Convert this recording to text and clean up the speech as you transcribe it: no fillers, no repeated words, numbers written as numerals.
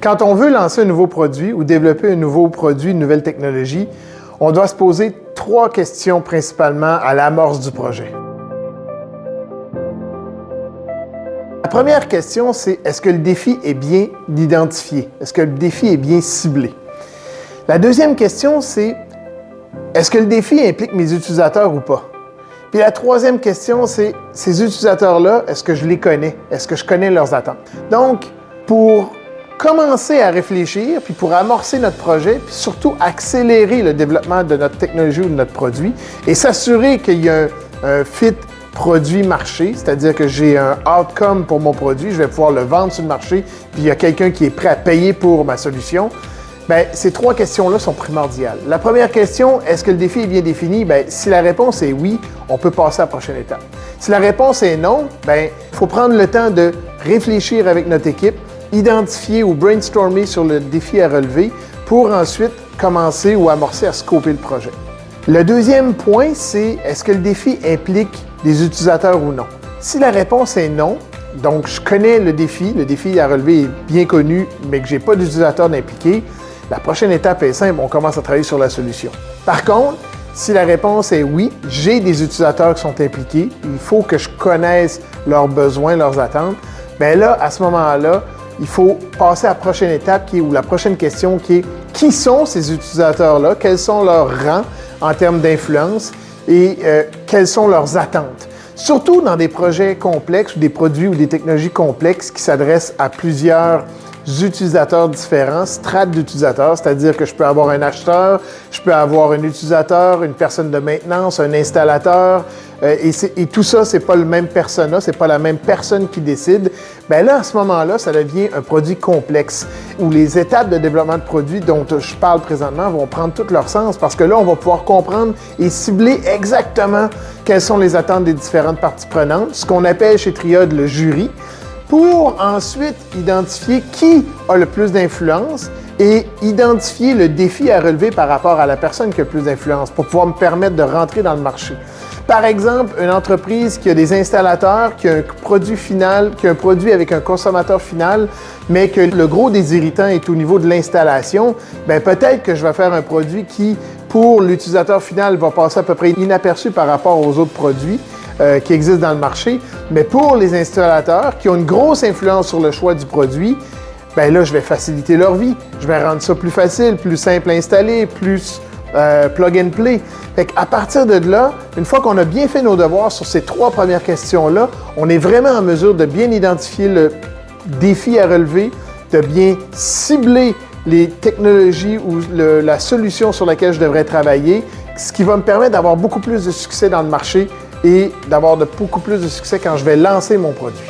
Quand on veut lancer un nouveau produit ou développer un nouveau produit, une nouvelle technologie, on doit se poser 3 questions principalement à l'amorce du projet. La première question, c'est est-ce que le défi est bien identifié? Est-ce que le défi est bien ciblé? La deuxième question, c'est est-ce que le défi implique mes utilisateurs ou pas? Puis la troisième question, c'est ces utilisateurs-là, est-ce que je les connais? Est-ce que je connais leurs attentes? Donc, pour commencer à réfléchir, puis pour amorcer notre projet, puis surtout accélérer le développement de notre technologie ou de notre produit et s'assurer qu'il y a un fit produit-marché, c'est-à-dire que j'ai un outcome pour mon produit, je vais pouvoir le vendre sur le marché, puis il y a quelqu'un qui est prêt à payer pour ma solution. Bien, ces 3 questions-là sont primordiales. La première question, est-ce que le défi est bien défini? Bien, si la réponse est oui, on peut passer à la prochaine étape. Si la réponse est non, bien, il faut prendre le temps de réfléchir avec notre équipe, identifier ou brainstormer sur le défi à relever pour ensuite commencer ou amorcer à scoper le projet. Le deuxième point, c'est est-ce que le défi implique des utilisateurs ou non? Si la réponse est non, donc je connais le défi à relever est bien connu, mais que je n'ai pas d'utilisateurs d'impliquer, la prochaine étape est simple, on commence à travailler sur la solution. Par contre, si la réponse est oui, j'ai des utilisateurs qui sont impliqués, il faut que je connaisse leurs besoins, leurs attentes, bien là, à ce moment-là, il faut passer à la prochaine étape ou la prochaine question qui est qui sont ces utilisateurs-là, quels sont leurs rangs en termes d'influence et quelles sont leurs attentes. Surtout dans des projets complexes ou des produits ou des technologies complexes qui s'adressent à plusieurs utilisateurs différents, strates d'utilisateurs, c'est-à-dire que je peux avoir un acheteur, je peux avoir un utilisateur, une personne de maintenance, un installateur, et tout ça, c'est pas le même persona, c'est pas la même personne qui décide. Bien là, à ce moment-là, ça devient un produit complexe, où les étapes de développement de produits dont je parle présentement vont prendre tout leur sens, parce que là, on va pouvoir comprendre et cibler exactement quelles sont les attentes des différentes parties prenantes, ce qu'on appelle chez Triode le jury, pour ensuite identifier qui a le plus d'influence et identifier le défi à relever par rapport à la personne qui a le plus d'influence pour pouvoir me permettre de rentrer dans le marché. Par exemple, une entreprise qui a des installateurs, qui a un produit final, qui a un produit avec un consommateur final, mais que le gros des irritants est au niveau de l'installation, bien peut-être que je vais faire un produit qui, pour l'utilisateur final, va passer à peu près inaperçu par rapport aux autres produits qui existent dans le marché. Mais pour les installateurs qui ont une grosse influence sur le choix du produit, bien là, je vais faciliter leur vie. Je vais rendre ça plus facile, plus simple à installer, plus plug and play. Fait qu'à partir de là, une fois qu'on a bien fait nos devoirs sur ces 3 premières questions-là, on est vraiment en mesure de bien identifier le défi à relever, de bien cibler les technologies ou la solution sur laquelle je devrais travailler, ce qui va me permettre d'avoir beaucoup plus de succès dans le marché et d'avoir beaucoup plus de succès quand je vais lancer mon produit.